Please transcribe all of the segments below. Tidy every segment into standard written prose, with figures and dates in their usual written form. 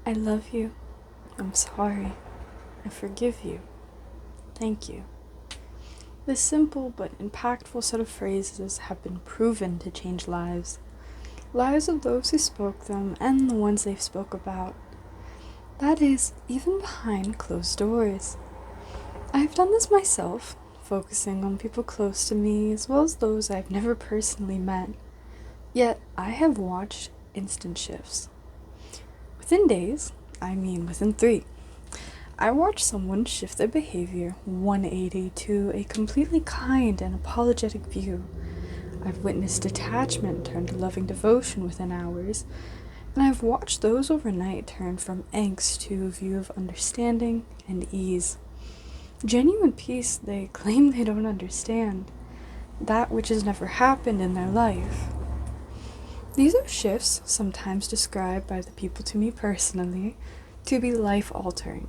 I love you. I'm sorry. I forgive you. Thank you. This simple but impactful set of phrases have been proven to change lives. Lives of those who spoke them and the ones they've spoke about. That is, even behind closed doors. I've done this myself, focusing on people close to me as well as those I've never personally met. Yet, I have watched instant shifts. Within days, within 3, I watched someone shift their behavior 180 to a completely kind and apologetic view. I've witnessed detachment turn to loving devotion within hours, and I've watched those overnight turn from angst to a view of understanding and ease. Genuine peace they claim they don't understand, that which has never happened in their life. These are shifts sometimes described by the people to me personally to be life-altering.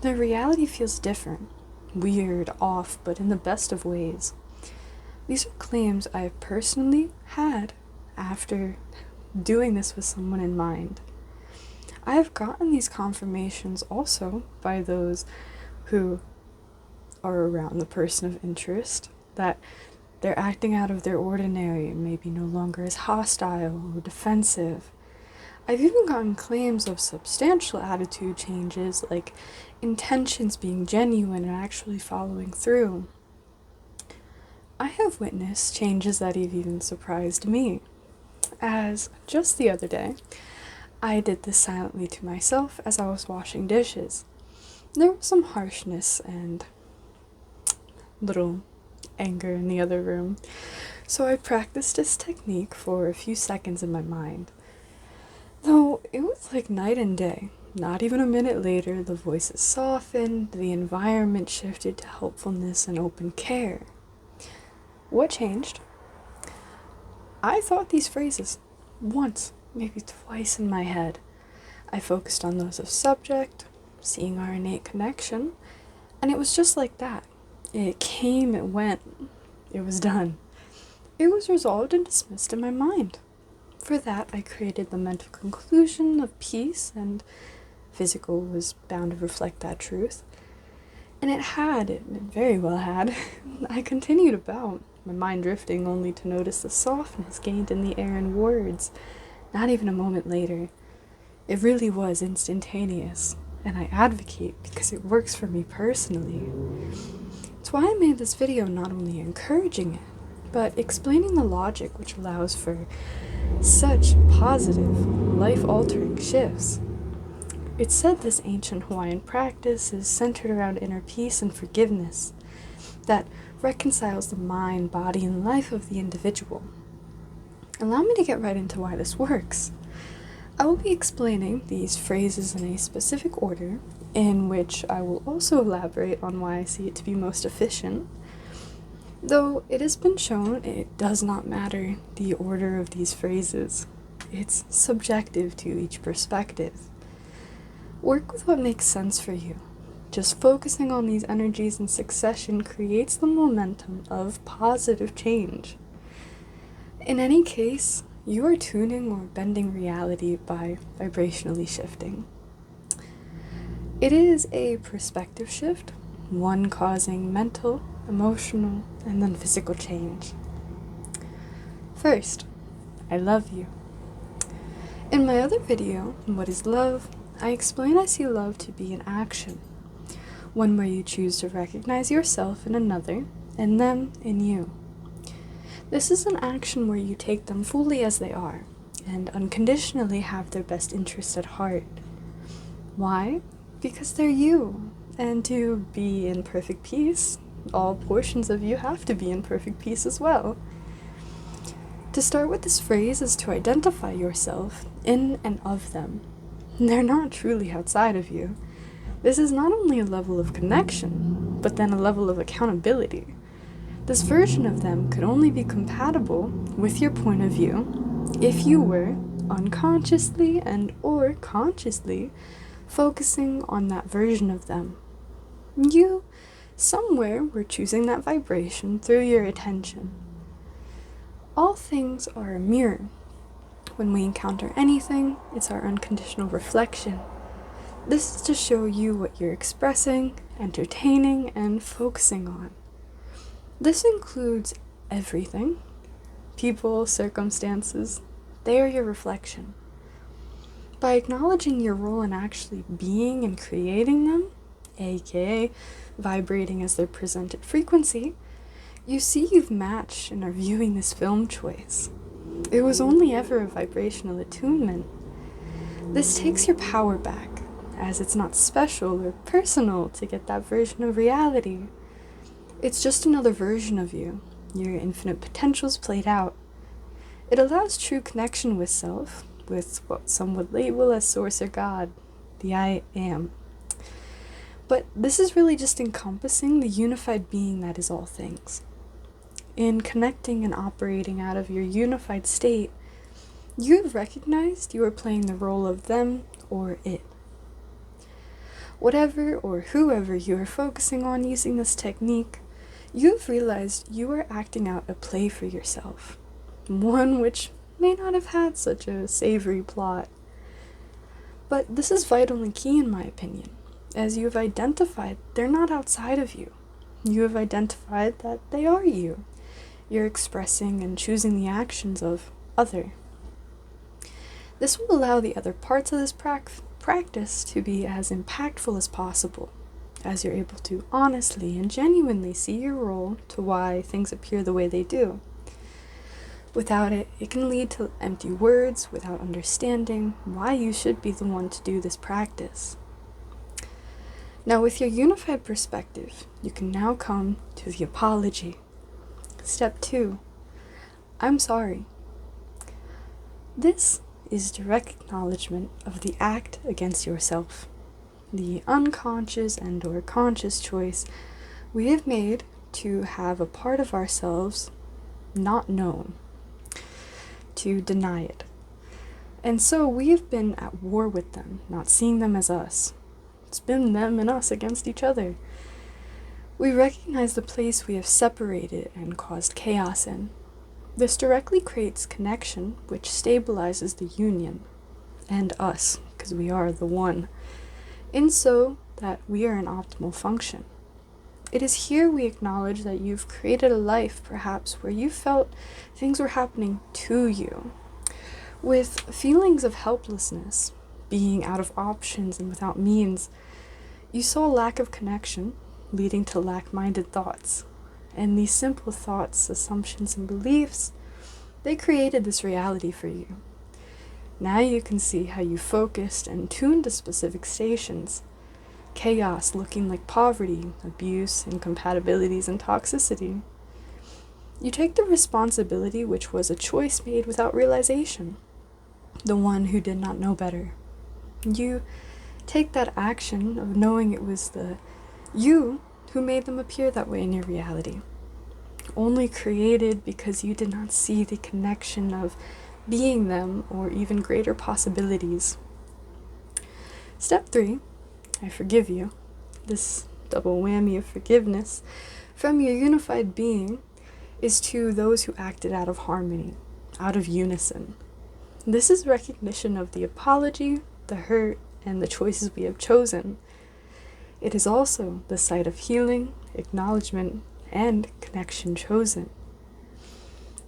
Their reality feels different, weird, off, but in the best of ways. These are claims I have personally had after doing this with someone in mind. I have gotten these confirmations also by those who are around the person of interest, that they're acting out of their ordinary and maybe no longer as hostile or defensive. I've even gotten claims of substantial attitude changes, like intentions being genuine and actually following through. I have witnessed changes that have even surprised me, as just the other day, I did this silently to myself as I was washing dishes. There was some harshness and little anger in the other room, so I practiced this technique for a few seconds in my mind. Though it was like night and day. Not even a minute later, the voices softened, the environment shifted to helpfulness and open care. What changed? I thought these phrases once, maybe twice in my head. I focused on those of subject, seeing our innate connection, and it was just like that. It came, it went, it was done. It was resolved and dismissed in my mind. For that, I created the mental conclusion of peace, and physical was bound to reflect that truth. And it very well had. I continued about, my mind drifting only to notice the softness gained in the air and words. Not even a moment later. It really was instantaneous, and I advocate because it works for me personally. It's why I made this video not only encouraging it, but explaining the logic which allows for such positive, life-altering shifts. It's said this ancient Hawaiian practice is centered around inner peace and forgiveness that reconciles the mind, body, and life of the individual. Allow me to get right into why this works. I will be explaining these phrases in a specific order, in which I will also elaborate on why I see it to be most efficient. Though it has been shown it does not matter the order of these phrases. It's subjective to each perspective. Work with what makes sense for you. Just focusing on these energies in succession creates the momentum of positive change. In any case, you are tuning or bending reality by vibrationally shifting. It is a perspective shift, one causing mental, emotional, and then physical change. First, I love you. In my other video, What is Love?, I explain I see love to be an action, one where you choose to recognize yourself in another and them in you. This is an action where you take them fully as they are and unconditionally have their best interest at heart. Why? Because they're you, and to be in perfect peace, all portions of you have to be in perfect peace as well. To start with this phrase is to identify yourself in and of them. They're not truly outside of you. This is not only a level of connection, but then a level of accountability. This version of them could only be compatible with your point of view if you were unconsciously and or consciously focusing on that version of them. You, somewhere, were choosing that vibration through your attention. All things are a mirror. When we encounter anything, it's our unconditional reflection. This is to show you what you're expressing, entertaining, and focusing on. This includes everything. People, circumstances, they are your reflection. By acknowledging your role in actually being and creating them, aka vibrating as their presented frequency, you see you've matched and are viewing this film choice. It was only ever a vibrational attunement. This takes your power back, as it's not special or personal to get that version of reality. It's just another version of you, your infinite potentials played out. It allows true connection with self, with what some would label as source or God, the I am. But this is really just encompassing the unified being that is all things. In connecting and operating out of your unified state, you have recognized you are playing the role of them or it. Whatever or whoever you are focusing on using this technique, you have realized you are acting out a play for yourself, one which may not have had such a savory plot. But this is vital and key in my opinion, as you have identified they're not outside of you. You have identified that they are you. You're expressing and choosing the actions of other. This will allow the other parts of this practice to be as impactful as possible, as you're able to honestly and genuinely see your role to why things appear the way they do. Without it, it can lead to empty words without understanding why you should be the one to do this practice. Now, with your unified perspective, you can now come to the apology. Step 2. I'm sorry. This is direct acknowledgement of the act against yourself, the unconscious and or conscious choice we have made to have a part of ourselves not known, to deny it. And so we have been at war with them, not seeing them as us. It's been them and us against each other. We recognize the place we have separated and caused chaos in. This directly creates connection, which stabilizes the union, and us, because we are the one, in so that we are in optimal function. It is here we acknowledge that you've created a life, perhaps, where you felt things were happening to you, with feelings of helplessness, being out of options and without means. You saw a lack of connection, leading to lack-minded thoughts. And these simple thoughts, assumptions, and beliefs, they created this reality for you. Now you can see how you focused and tuned to specific stations. Chaos looking like poverty, abuse, incompatibilities, and toxicity. You take the responsibility which was a choice made without realization, the one who did not know better. You take that action of knowing it was the you who made them appear that way in your reality, only created because you did not see the connection of being them or even greater possibilities. Step 3, I forgive you. This double whammy of forgiveness from your unified being is to those who acted out of harmony, out of unison. This is recognition of the apology, the hurt, and the choices we have chosen. It is also the site of healing, acknowledgement, and connection chosen.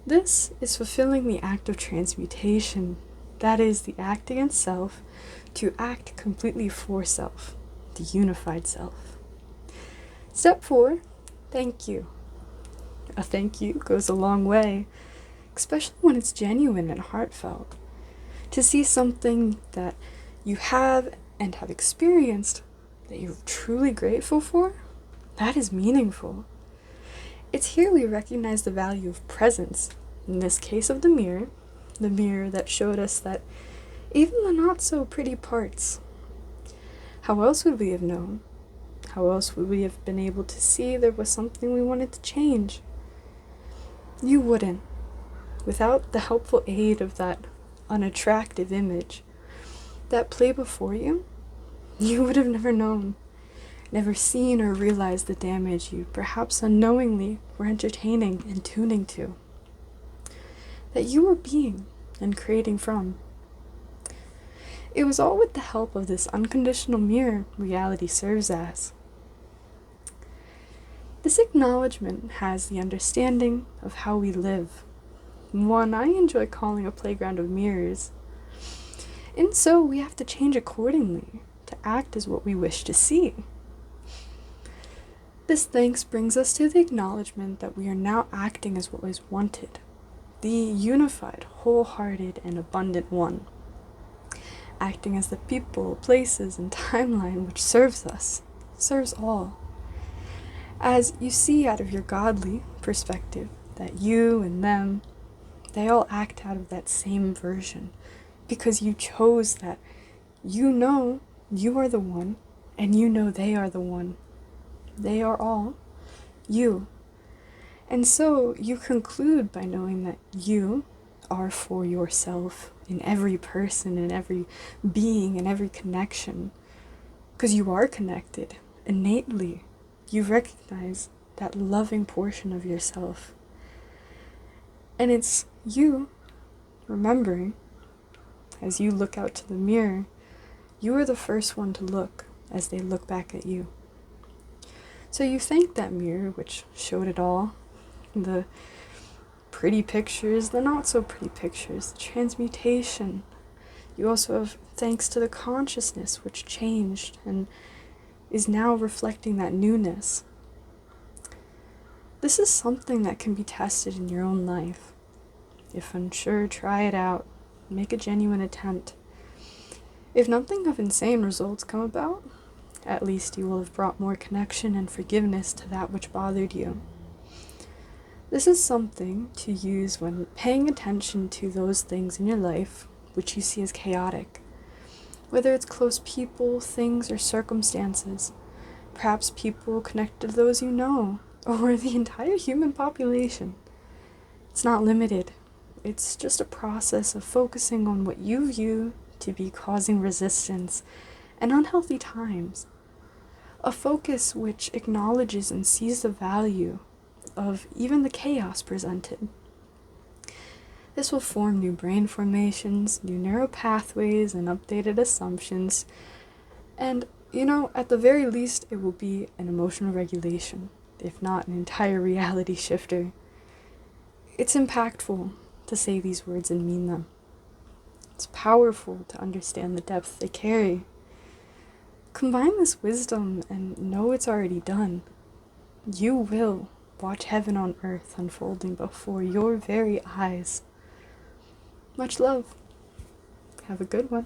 This is fulfilling the act of transmutation, that is, the act against self to act completely for self, the unified self. Step 4, thank you. A thank you goes a long way, especially when it's genuine and heartfelt. To see something that you have and have experienced that you're truly grateful for, that is meaningful. It's here we recognize the value of presence, in this case of the mirror that showed us that even the not so pretty parts. How else would we have known? How else would we have been able to see there was something we wanted to change? You wouldn't, without the helpful aid of that unattractive image that play before you. You would have never known, never seen or realized the damage you perhaps unknowingly were entertaining and tuning to, that you were being and creating from. It was all with the help of this unconditional mirror reality serves as. This acknowledgement has the understanding of how we live, one I enjoy calling a playground of mirrors. And so we have to change accordingly to act as what we wish to see. This thanks brings us to the acknowledgement that we are now acting as what was wanted, the unified, wholehearted, and abundant one, acting as the people, places, and timeline which serves us, serves all. As you see out of your godly perspective, that you and them, they all act out of that same version, because you chose that. You know you are the one, and you know they are the one. They are all you. And so you conclude by knowing that you are for yourself in every person, in every being, in every connection. Because you are connected innately. You recognize that loving portion of yourself. And it's you remembering, as you look out to the mirror, you are the first one to look as they look back at you. So you thank that mirror which showed it all, the pretty pictures, the not so pretty pictures, the transmutation. You also have thanks to the consciousness which changed and is now reflecting that newness. This is something that can be tested in your own life. If unsure, try it out. Make a genuine attempt. If nothing of insane results come about, at least you will have brought more connection and forgiveness to that which bothered you. This is something to use when paying attention to those things in your life which you see as chaotic. Whether it's close people, things, or circumstances, perhaps people connected to those you know, or the entire human population. It's not limited. It's just a process of focusing on what you view to be causing resistance and unhealthy times. A focus which acknowledges and sees the value of even the chaos presented. This will form new brain formations, new neural pathways, and updated assumptions. And, at the very least, it will be an emotional regulation, if not an entire reality shifter. It's impactful to say these words and mean them. It's powerful to understand the depth they carry. Combine this wisdom and know it's already done. You will watch heaven on earth unfolding before your very eyes. Much love. Have a good one.